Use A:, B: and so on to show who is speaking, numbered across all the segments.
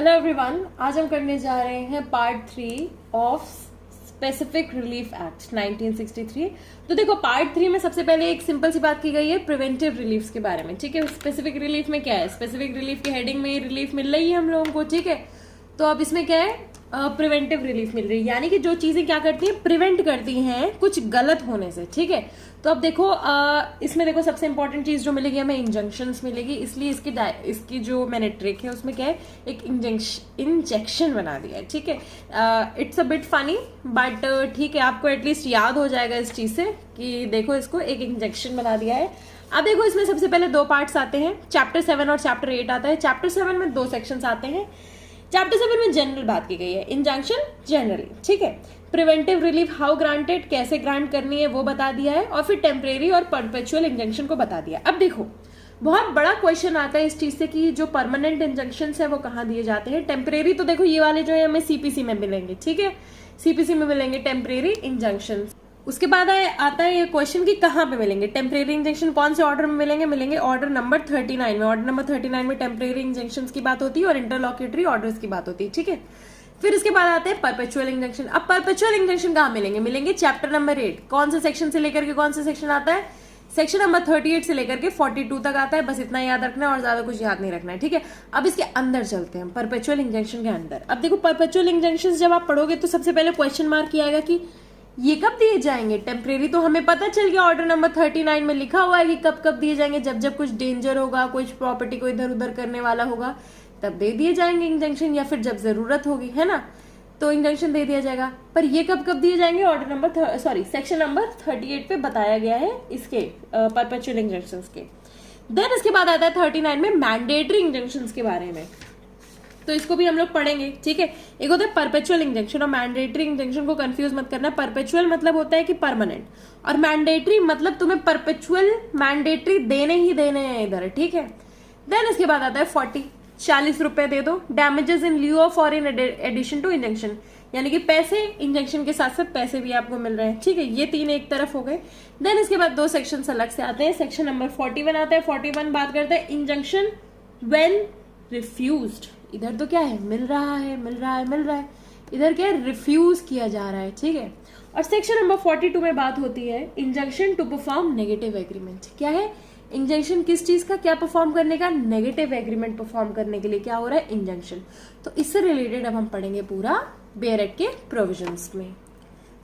A: Hello everyone, आज हम करने जा रहे हैं part 3 of specific relief act 1963। तो देखो पार्ट 3 में सबसे पहले एक सिंपल सी बात की गई है प्रिवेंटिव रिलीफ के बारे में। ठीक है, स्पेसिफिक रिलीफ में क्या है, स्पेसिफिक रिलीफ की हेडिंग में रिलीफ मिल रही है हम लोगों को। ठीक है, तो अब इसमें क्या है, प्रिवेंटिव रिलीफ मिल रही है, यानी कि जो चीजें क्या करती हैं, प्रिवेंट करती हैं कुछ गलत होने से। ठीक है, तो अब देखो इसमें देखो सबसे इंपॉर्टेंट चीज जो मिलेगी हमें इंजंक्शंस मिलेगी, इसलिए इसकी जो मैंने ट्रिक है उसमें क्या है, एक इंजेक्शन बना दिया है। ठीक है, it's a bit funny but ठीक है, आपको एटलीस्ट याद हो जाएगा इस चीज से कि देखो इसको एक इंजेक्शन बना दिया है। अब देखो इसमें सबसे पहले दो पार्ट्स आते हैं, चैप्टर 7 और चैप्टर 8 आता है। चैप्टर 7 में दो सेक्शंस आते हैं। चैप्टर 7 में जनरल बात की गई है, इंजंक्शन जनरली। ठीक है, प्रिवेंटिव रिलीफ हाउ ग्रांटेड, कैसे ग्रांट करनी है वो बता दिया है, और फिर टेम्परेरी और परपेचुअल इंजंक्शन को बता दिया। अब देखो बहुत बड़ा क्वेश्चन आता है इस चीज से कि जो परमानेंट इंजंक्शन है वो कहाँ दिए जाते हैं। टेम्परेरी तो देखो ये वाले जो है हमें सीपीसी में मिलेंगे। ठीक है, सीपीसी में मिलेंगे टेम्परेरी इंजंक्शन। उसके बाद आता है ये क्वेश्चन कि कहाँ पे मिलेंगे टेम्परेरी इंजेक्शन, कौन से ऑर्डर में मिलेंगे ऑर्डर नंबर 39 में। ऑर्डर नंबर 39 में टेम्परेरी इंजेक्शन की बात होती है और इंटरलॉक्यूटरी ऑर्डर्स की बात होती है। ठीक है, फिर इसके बाद आते हैं परपेचुअल इंजेक्शन। अब परपेचुअल इंजेक्शन कहाँ मिलेंगे चैप्टर नंबर 8। कौन से सेक्शन से लेकर के कौन से सेक्शन आता है, सेक्शन नंबर 38 से लेकर के 42 तक आता है। बस इतना याद रखना है और ज्यादा कुछ याद नहीं रखना है। ठीक है, अब इसके अंदर चलते हैं, परपेचुअल इंजेक्शन के अंदर। अब देखो परपेचुअल इंजेक्शन जब आप पढ़ोगे तो सबसे पहले क्वेश्चन मार्क किया आएगा कि ये कब दिए जाएंगे। टेम्परेरी तो हमें पता चल गया, ऑर्डर नंबर 39 में लिखा हुआ है कि कब कब दिए जाएंगे, जब जब कुछ डेंजर होगा, कुछ प्रॉपर्टी को इधर उधर करने वाला होगा तब दे दिए जाएंगे इंजेक्शन, या फिर जब जरूरत होगी, है ना, तो इंजेक्शन दे दिया जाएगा। पर ये कब कब दिए जाएंगे, ऑर्डर नंबर सेक्शन नंबर 38 पे बताया गया है इसके परपेचुअल इंजेक्शन के। देन इसके बाद आता है 39 में मैंडेटरी इंजेक्शन के बारे में, तो इसको भी हम लोग पढ़ेंगे। ठीक है, एक होता है परपेचुअल इंजेक्शन और मैंडेटरी इंजेक्शन को कंफ्यूज मत करना। परपेचुअल मतलब होता है कि परमानेंट, और मैंडेटरी मतलब तुम्हें परपेचुअल मैंडेटरी देने ही देने हैं इधर। ठीक है, देन इसके बाद आता है 40 रुपए दे दो, डैमेजेस इन ल्यू ऑफ और इन एडिशन टू इंजेक्शन, यानी कि पैसे इंजेक्शन के साथ साथ पैसे भी आपको मिल रहे हैं। ठीक है, ये तीन एक तरफ हो गए। देन इसके बाद दो सेक्शन अलग से आते हैं। सेक्शन नंबर 41 आता है। 41 बात करते हैं इंजंक्शन व्हेन रिफ्यूज्ड। इधर तो क्या है, मिल रहा है, इधर क्या है, रिफ्यूज किया जा रहा है। ठीक है, और सेक्शन नंबर 42 में बात होती है injunction to perform negative agreement. क्या है, इंजंक्शन किस चीज का, क्या परफॉर्म करने का, नेगेटिव एग्रीमेंट परफॉर्म करने के लिए क्या हो रहा है, इंजंक्शन। तो इससे रिलेटेड अब हम पढ़ेंगे पूरा बेयर एक्ट के प्रोविजंस में।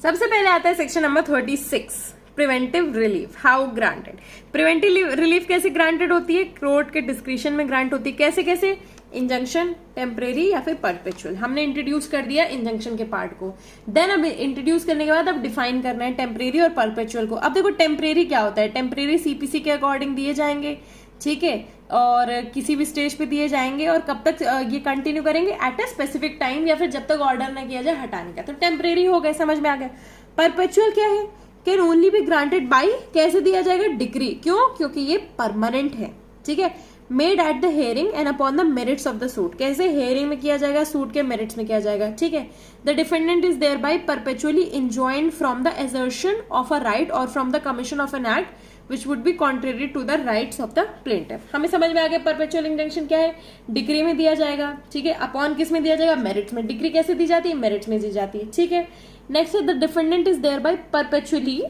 A: सबसे पहले आता है section number 36, preventive relief how granted. Preventive relief कैसे ग्रांटेड होती है, कोर्ट के डिस्क्रिप्शन में ग्रांट होती है। कैसे कैसे, इंजंक्शन, टेम्परेरी या फिर परपेचुअल। हमने इंट्रोड्यूस कर दिया इंजंक्शन के पार्ट को। देन अब इंट्रोड्यूस करने के बाद अब डिफाइन करना है टेम्परेरी और परपेचुअल को। अब देखो टेम्परेरी क्या होता है, टेम्परेरी सीपीसी के अकॉर्डिंग दिए जाएंगे। ठीक है, और किसी भी स्टेज पे दिए जाएंगे और कब तक ये कंटिन्यू करेंगे, एट ए स्पेसिफिक टाइम, या फिर जब तक ऑर्डर ना किया जाए हटाने का। तो टेम्परेरी हो गए, समझ में आ गया। परपेचुअल क्या है, can only be granted by, कैसे दिया जाएगा, डिक्री। क्यों, क्योंकि ये परमानेंट है। ठीक है, made at the hearing and upon the merits of the suit. कैसे, हेयरिंग में किया जाएगा, सूट के मेरिट्स में किया जाएगा। ठीक है, the defendant is thereby perpetually enjoined from the assertion of a right or from the commission of an act which would be contrary to the rights of the plaintiff। हमें समझ में आ गया perpetual injunction क्या है, degree में दिया जाएगा। ठीक है, अपॉन किस में दिया जाएगा, मेरिट्स में। डिग्री कैसे दी जाती है, मेरिट्स में दी जाती है। ठीक है, next the defendant is thereby perpetually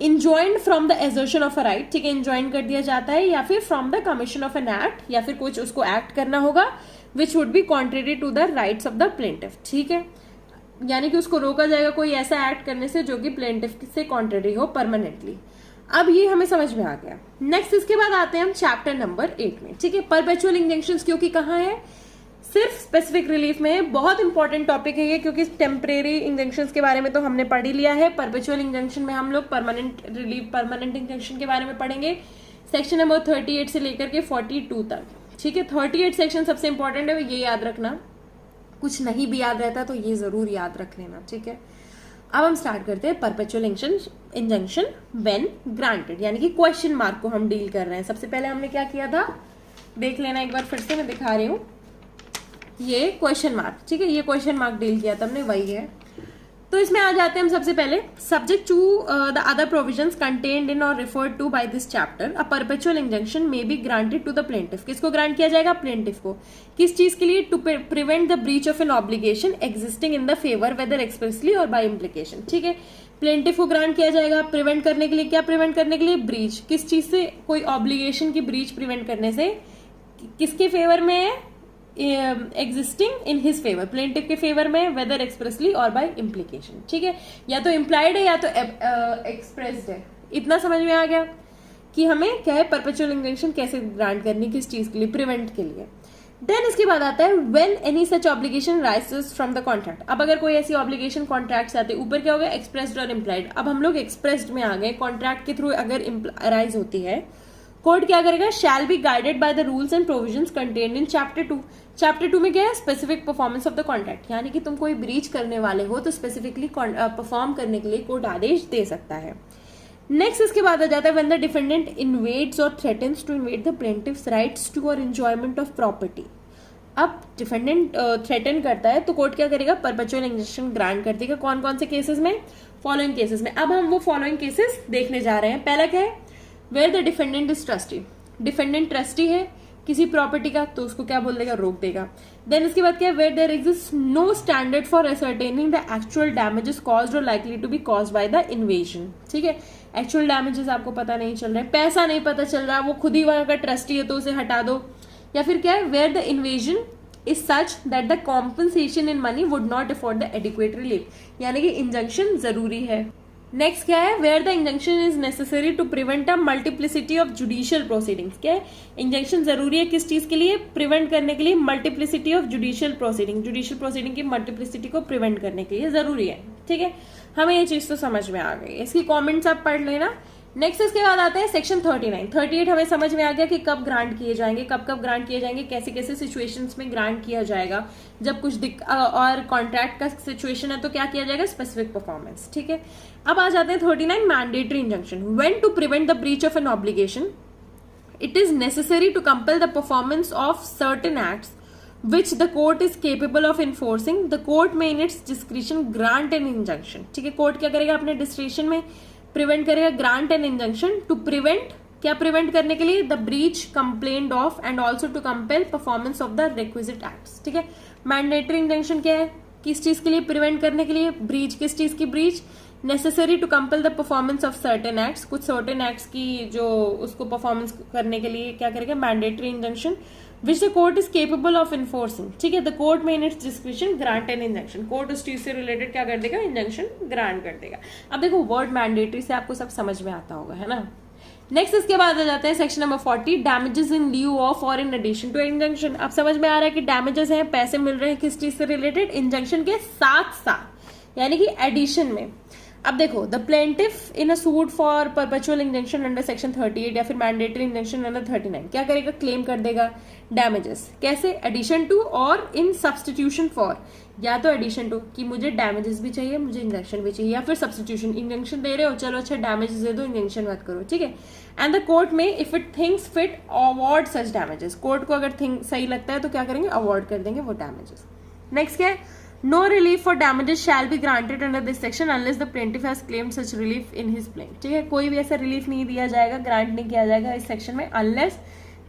A: enjoined from the assertion of a right. ठीक है, इंजॉइन कर दिया जाता है, या फिर from the commission of an act, या फिर कुछ उसको एक्ट करना होगा which would be contrary to the rights of the plaintiff. ठीक है, यानी कि उसको रोका जाएगा कोई ऐसा एक्ट करने से जो कि प्लेंटिफ से कॉन्ट्रेरी हो परमानेंटली। अब ये हमें समझ में आ गया। नेक्स्ट इसके बाद आते हैं हम चैप्टर नंबर 8 में। ठीक है, परपेचुअल इंजेक्शंस क्योंकि कहाँ है, सिर्फ स्पेसिफिक रिलीफ में। बहुत इंपॉर्टेंट टॉपिक है ये, क्योंकि टेम्परेरी इंजेक्शंस के बारे में तो हमने पढ़ ही लिया है। परपेचुअल इंजेक्शन में हम लोग परमानेंट रिलीफ, परमानेंट इंजेक्शन के बारे में पढ़ेंगे, सेक्शन नंबर 38 से लेकर के 42 तक। ठीक है, 38 सेक्शन सबसे इंपॉर्टेंट है, ये याद रखना। कुछ नहीं भी याद रहता तो ये जरूर याद रख लेना। ठीक है, अब हम स्टार्ट करते हैं परपेचुअल इंजंक्शन व्हेन ग्रांटेड, यानी कि क्वेश्चन मार्क को हम डील कर रहे हैं। सबसे पहले हमने क्या किया था, देख लेना एक बार फिर से, मैं दिखा रही हूँ, ये क्वेश्चन मार्क। ठीक है, ये क्वेश्चन मार्क डील किया था हमने, वही है। तो इसमें आ जाते हैं हम सबसे पहले, subject to the other provisions contained in और referred to by this chapter a perpetual injunction may be granted to the plaintiff. किसको ग्रांट किया जाएगा? प्लेंटिफ को। किस चीज के लिए? To prevent the breach of an obligation existing in the favour whether expressly और बाय इम्प्लीकेशन। ठीक है, प्लेंटिफ को ग्रांट किया जाएगा प्रिवेंट करने के लिए। क्या प्रिवेंट करने के लिए? ब्रीच। किस चीज से? कोई ऑब्लिगेशन की ब्रीच प्रिवेंट करने से। किसके फेवर में है? Existing in his favour, plaintiff के फेवर में, वेदर एक्सप्रेसली और बाय इम्प्लीकेशन। ठीक है, या तो इम्प्लाइड है या तो एक्सप्रेस्ड है। इतना समझ में आ गया कि हमें क्या है, परपेचुअल इंजंक्शन कैसे ग्रांट करनी, किस चीज के लिए? प्रिवेंट के लिए। देन इसके बाद आता है when any such obligation rises from the contract. अब अगर कोई ऐसी ऑब्लिगेशन कॉन्ट्रैक्ट आते, ऊपर क्या हो गया? एक्सप्रेस्ड और इम्प्लाइड। अब हम लोग एक्सप्रेस्ड में आ गए। कॉन्ट्रैक्ट के थ्रू अगर अराइज होती है, कोर्ट क्या करेगा? Shall be guided by the rules and provisions contained in chapter 2। Chapter 2 में क्या है? Specific performance of the contract, यानी कि तुम कोई ब्रीच करने वाले हो तो स्पेसिफिकली परफॉर्म करने के लिए कोर्ट आदेश दे सकता है। नेक्स्ट इसके बाद आ जाता है व्हेन द डिफेंडेंट इन्वेड्स और threatens to invade the plaintiff's rights to और एंजॉयमेंट ऑफ प्रॉपर्टी। अब डिफेंडेंट थ्रेटन करता है तो कोर्ट क्या करेगा? परपेचुअल इंजंक्शन ग्रांट कर देगा। कौन कौन से केसेस में? फॉलोइंग केसेस में। अब हम वो फॉलोइंग केसेस देखने जा रहे हैं। पहला क्या है? Where the defendant is trustee. Defendant trustee है किसी प्रॉपर्टी का तो उसको क्या बोल देगा? रोक देगा। देन इसके बाद क्या है? Where there exist no standard for ascertaining the actual damages caused और likely to be caused by the invasion. ठीक है, एक्चुअल डैमेजेस आपको पता नहीं चल रहा है, पैसा नहीं पता चल रहा, वो खुद ही वहां का ट्रस्टी है तो उसे हटा दो। या फिर क्या है? Where the invasion is such that the compensation in money would not afford the adequate relief, यानी कि इंजंक्शन जरूरी है। नेक्स्ट क्या है? Where the injunction is necessary to prevent a multiplicity of judicial proceedings. क्या है? इंजंक्शन जरूरी है किस चीज के लिए? प्रिवेंट करने के लिए multiplicity of judicial proceeding. Judicial proceeding की मल्टीप्लिसिटी को प्रिवेंट करने के लिए जरूरी है। ठीक है, हमें ये चीज तो समझ में आ गई। इसकी कॉमेंट्स आप पढ़ लेना। नेक्स्ट इसके बाद आता है सेक्शन 39। 38 हमें समझ में आ गया कि कब ग्रांट किए जाएंगे, कब कब ग्रांट किए जाएंगे, कैसे कैसे सिचुएशंस में ग्रांट किया जाएगा। जब कुछ और कॉन्ट्रैक्ट का सिचुएशन है तो क्या किया जाएगा? Specific performance. ठीक है, अब आ जाते हैं 39 mandatory injunction. When to prevent the breach of an obligation it is necessary to compel the performance of certain acts which the court is capable of enforcing, the court may in its discretion grant an injunction। ठीक है, court क्या करेगा? अपने discretion में prevent करेगा, grant an injunction to prevent, क्या prevent करने के लिए? The breach complained of and also to compel performance of the requisite acts. ठीक है, मैंडेटरी इंजंक्शन क्या है? किस चीज के लिए? प्रिवेंट करने के लिए। ब्रीच, किस चीज की breach? Necessary to compel the performance of certain acts, कुछ सर्टेन एक्ट्स की जो उसको परफॉर्मेंस करने के लिए क्या करेगा? Mandatory injunction which the court is capable of enforcing। ठीक है, the court may in its discretion grant an injunction। Court उस चीज से रिलेटेड क्या कर देगा? इंजंक्शन ग्रांट कर देगा। अब देखो वर्ड मैंडेटरी से आपको सब समझ में आता होगा, है ना। नेक्स्ट इसके बाद आ जाते हैं section number 40 damages in lieu of और इन एडिशन टू इंजंक्शन। अब समझ में आ रहा है कि डैमेजेस हैं, पैसे मिल रहे हैं किस चीज से रिलेटेड? इंजंक्शन के साथ साथ, यानी कि एडिशन में। अब देखो the plaintiff in a suit for perpetual injunction under section 38 या फिर मैंडेटरी इंजंक्शन अंडर 39 क्या करेगा? क्लेम कर देगा डैमेजेस। कैसे? एडिशन टू और इन सब्सटीट्यूशन फॉर, या तो एडिशन टू कि मुझे डैमेजेस भी चाहिए, मुझे इंजंक्शन भी चाहिए, या फिर सब्सटीट्यूशन, इंजंक्शन दे रहे हो चलो अच्छा डैमेजेस दे दो, इंजंक्शन मत करो। ठीक है, एंड द कोर्ट में if it thinks fit award such damages. Court को अगर सही लगता है तो क्या करेंगे? अवॉर्ड कर देंगे वो डैमेजेस। नेक्स्ट क्या है? No relief for damages shall be granted under this section unless the plaintiff has claimed such relief in his plaint। ठीक है, कोई भी ऐसा रिलीफ नहीं दिया जाएगा, ग्रांट नहीं किया जाएगा इस सेक्शन में unless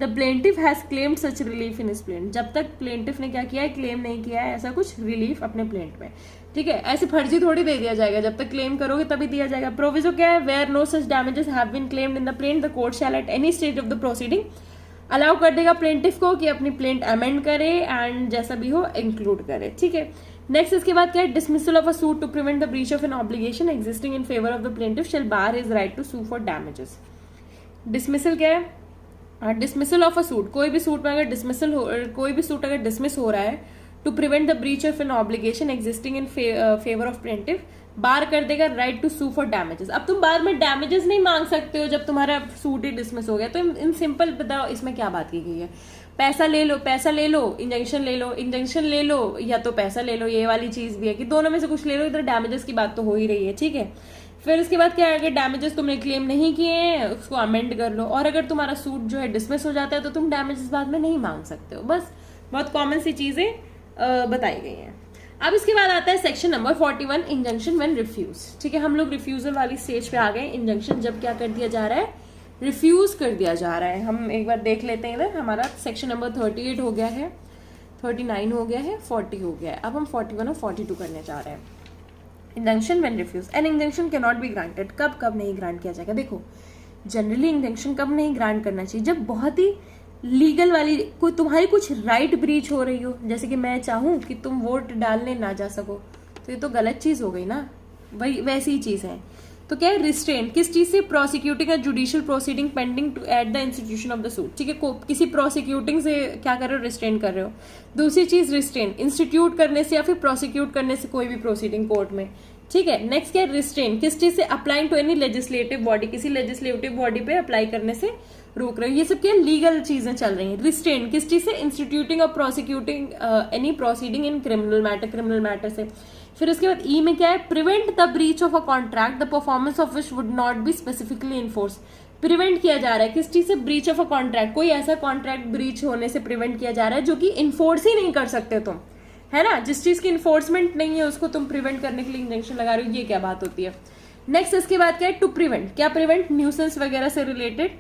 A: the plaintiff has claimed such relief in his plaint। जब तक प्लेंटिफ ने क्या किया है? क्लेम नहीं किया है ऐसा कुछ रिलीफ अपने प्लेंट में। ठीक है, ऐसे फर्जी थोड़ी दे दिया जाएगा, जब तक क्लेम करोगे तभी दिया जाएगा। प्रोविजो क्या है? Where no such damages have been claimed in the plaint the court shall at any stage of the proceeding allow कर देगा प्लेंटिफ को कि अपनी प्लेंट अमेंड करे एंड जैसा भी हो इंक्लूड करे। ठीक है, नेक्स्ट इसके बाद क्या है? Dismissal of a suit to prevent the breach of an obligation existing in favour of the plaintiff shall bar his right to sue for damages. Dismissal क्या है? डिसमिसल ऑफ अ सूट, कोई भी suit में अगर dismissal हो, कोई भी suit अगर डिसमिस हो रहा है to prevent the breach of an obligation existing in favour of plaintiff, bar कर देगा right to sue for damages. अब तुम बाद में डैमेजेस नहीं मांग सकते हो जब तुम्हारा सूट ही डिसमिस हो गया, तो इन सिंपल बताओ इसमें क्या बात की गई है? पैसा ले लो, पैसा ले लो, इंजंक्शन ले लो, इंजंक्शन ले लो, या तो पैसा ले लो, ये वाली चीज भी है कि दोनों में से कुछ ले लो। इधर डैमेजेस की बात तो हो ही रही है। ठीक है, फिर इसके बाद क्या है? अगर डैमेजेस तुमने क्लेम नहीं किए हैं उसको अमेंड कर लो, और अगर तुम्हारा सूट जो है डिसमिस हो जाता है तो तुम डैमेजेस बाद में नहीं मांग सकते हो। बस बहुत कॉमन सी चीजें बताई गई हैं। अब इसके बाद आता है section number 41, injunction when refuse. ठीक है, हम लोग रिफ्यूजल वाली स्टेज पे आ गए। इंजंक्शन जब क्या कर दिया जा रहा है, रिफ्यूज कर दिया जा रहा है। हम एक बार देख लेते हैं इधर, हमारा सेक्शन नंबर 38 हो गया है, 39 हो गया है, 40 हो गया है। अब हम 41 और 42 करने जा रहे हैं। Injunction when refuse, an injunction can not be granted. कब कब नहीं ग्रांट किया जाएगा? देखो जनरली इंजंक्शन कब नहीं ग्रांट करना चाहिए, जब बहुत ही लीगल वाली कोई तुम्हारी कुछ राइट ब्रीच हो रही हो। जैसे कि मैं चाहूं कि तुम वोट डालने ना जा सको, तो ये तो गलत चीज हो गई ना, वही वैसी ही चीज है। तो क्या है, रिस्ट्रेन किस चीज से, prosecuting a judicial proceeding pending to at the institution of the suit. ठीक है, किसी प्रोसिक्यूटिंग से क्या कर रहे हो, रिस्ट्रेन कर रहे हो। दूसरी चीज रिस्ट्रेन इंस्टीट्यूट करने से या फिर प्रोसिक्यूट करने से कोई भी प्रोसीडिंग कोर्ट में। ठीक है, नेक्स्ट क्या है, रिस्ट्रेन किस चीज से, applying to any legislative body, किसी लेजिस्लेटिव बॉडी पे अप्लाई करने से रोक रहे हो। ये सब क्या लीगल चीजें चल रही हैं। रिस्ट्रेन किस चीज से, इंस्टीट्यूटिंग और prosecuting any proceeding in criminal matter से। फिर उसके बाद ई में क्या है, prevent the breach of a contract the performance of which would not be specifically enforce. Prevent किया जा रहा है किस चीज से, ब्रीच ऑफ अ कॉन्ट्रैक्ट, कोई ऐसा कॉन्ट्रैक्ट ब्रीच होने से प्रिवेंट किया जा रहा है जो कि इन्फोर्स ही नहीं कर सकते तुम, है ना। जिस चीज की इन्फोर्समेंट नहीं है उसको तुम प्रिवेंट करने के लिए इंजंक्शन लगा रहे हो, ये क्या बात होती है। नेक्स्ट इसके बाद क्या है, टू प्रिवेंट, क्या प्रिवेंट, न्यूसेंस वगैरह से रिलेटेड।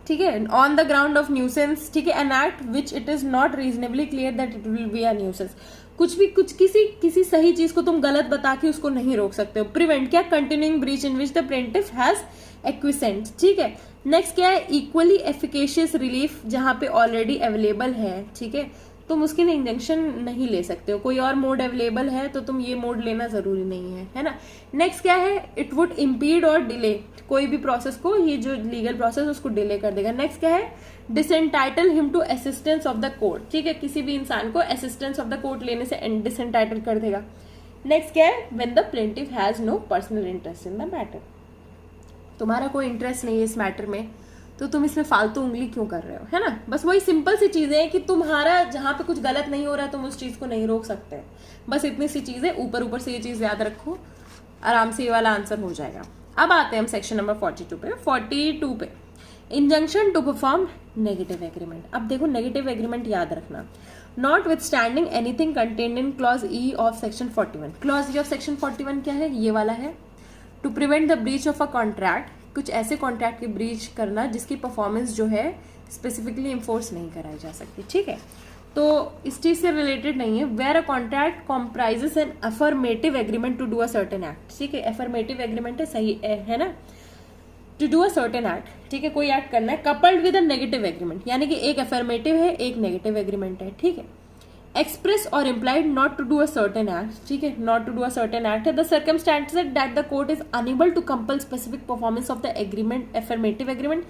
A: ठीक है, on the ground of nuisance. ठीक है, an act which it is not reasonably clear that it will be a nuisance. कुछ भी कुछ किसी सही चीज को तुम गलत बता के उसको नहीं रोक सकते हो। प्रिवेंट क्या, continuing breach in which the plaintiff has acquiesced. ठीक है, नेक्स्ट क्या है, इक्वली एफिकेशियस रिलीफ, जहां पे ऑलरेडी अवेलेबल है। ठीक है, तुम उसके लिए इंजंक्शन नहीं ले सकते हो, कोई और मोड अवेलेबल है तो तुम ये मोड लेना जरूरी नहीं है, है ना। नेक्स्ट क्या है, इट वुड इम्पीड और डिले, कोई भी प्रोसेस को, ये जो लीगल प्रोसेस उसको डिले कर देगा। नेक्स्ट क्या है, disentitle him to assistance of the court. ठीक है, किसी भी इंसान को असिस्टेंस ऑफ द कोर्ट लेने से डिसएंटाइटल कर देगा। नेक्स्ट क्या है, when the plaintiff has no personal interest in the matter, तुम्हारा कोई इंटरेस्ट नहीं है इस मैटर में, तो तुम इसमें फालतू उंगली क्यों कर रहे हो, है ना। बस वही सिंपल सी चीजें हैं कि तुम्हारा जहां पे कुछ गलत नहीं हो रहा है तुम उस चीज को नहीं रोक सकते। बस इतनी सी चीजें, ऊपर से ये चीज याद रखो, आराम से ये वाला आंसर हो जाएगा। अब आते हैं हम सेक्शन नंबर 42 पे। 42 पे injunction to perform negative agreement. अब देखो नेगेटिव एग्रीमेंट याद रखना, notwithstanding anything contained in clause E of section 41। Clause E of section 41 क्या है, ये वाला है, to prevent the breach of a contract, कुछ ऐसे कॉन्ट्रैक्ट की ब्रीच करना जिसकी परफॉर्मेंस जो है स्पेसिफिकली इन्फोर्स नहीं कराई जा सकती। ठीक है, तो इस चीज से रिलेटेड नहीं है। Where a contract comprises an affirmative agreement to do a certain act. ठीक है, अफर्मेटिव एग्रीमेंट है, सही है ना, to do a certain act. ठीक है, कोई एक्ट करना है, coupled with a negative agreement, यानी कि एक अफर्मेटिव है एक नेगेटिव एग्रीमेंट है। ठीक है, एक्सप्रेस और implied not to do a certain act. ठीक है, not to do a certain act है the circumstances that the court is unable to compel specific performance of the agreement, affirmative agreement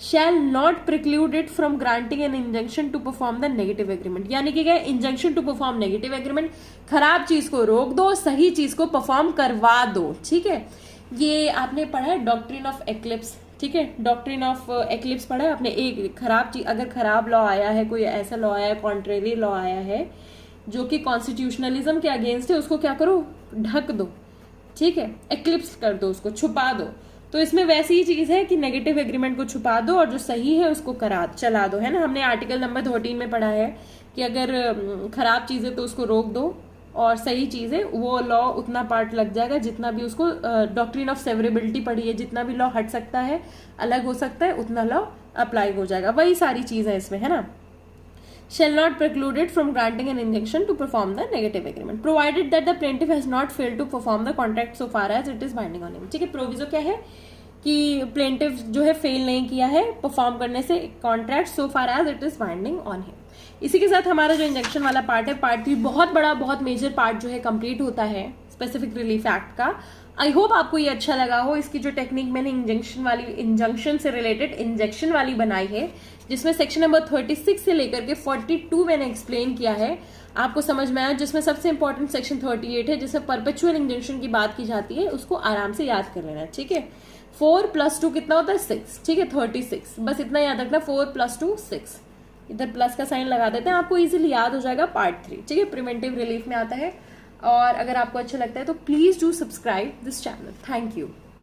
A: shall not preclude it from granting an injunction to perform the negative agreement. यानी कि क्या, injunction to perform negative agreement, खराब चीज को रोक दो, सही चीज को परफॉर्म करवा दो। ठीक है, ये आपने पढ़ा है डॉक्ट्रिन ऑफ एक्लिप्स। ठीक है, डॉक्ट्रिन ऑफ एक्लिप्स पढ़ा है आपने। एक खराब चीज, अगर खराब लॉ आया है, कोई ऐसा लॉ आया है, कॉन्ट्रेरी लॉ आया है जो कि कॉन्स्टिट्यूशनलिज्म के अगेंस्ट है, उसको क्या करो, ढक दो। ठीक है, एक्लिप्स कर दो, उसको छुपा दो। तो इसमें वैसी ही चीज है कि नेगेटिव एग्रीमेंट को छुपा दो और जो सही है उसको चला दो, है ना। हमने आर्टिकल नंबर 13 में पढ़ा है कि अगर खराब चीज है तो उसको रोक दो, और सही चीज है वो लॉ उतना पार्ट लग जाएगा जितना भी उसको, डॉक्ट्रिन ऑफ सेवरेबिलिटी पढ़ी है, जितना भी लॉ हट सकता है, अलग हो सकता है, उतना लॉ अप्लाई हो जाएगा। वही सारी चीज है इसमें, है ना। shall not preclude it from granting an injunction to perform the negative agreement provided that the plaintiff has not failed to perform the contract so far as it is binding on him। ठीक है, proviso क्या है कि plaintiff जो है fail नहीं किया है परफॉर्म करने से contract so far as it is binding on him. इसी के साथ हमारा जो इंजंक्शन वाला पार्ट है, पार्ट 3, बहुत बड़ा बहुत मेजर पार्ट जो है कंप्लीट होता है स्पेसिफिक रिलीफ एक्ट का। आई होप आपको ये अच्छा लगा हो। इसकी जो टेक्निक मैंने इंजंक्शन से रिलेटेड इंजेक्शन वाली बनाई है, जिसमें सेक्शन नंबर 36 से लेकर के 42 मैंने एक्सप्लेन किया है, आपको समझ में आया। जिसमें सबसे इंपॉर्टेंट सेक्शन 38 है जिसमें परपेचुअल इंजंक्शन की बात की जाती है, उसको आराम से याद कर लेना। ठीक है, 4 + 2 कितना होता है, 6। ठीक है, 36, बस इतना याद रखना, 4 + 2 6। इधर प्लस का साइन लगा देते हैं, आपको इजीली याद हो जाएगा। पार्ट 3 ठीक है, प्रिवेंटिव रिलीफ में आता है। और अगर आपको अच्छा लगता है तो please do subscribe this channel. Thank you.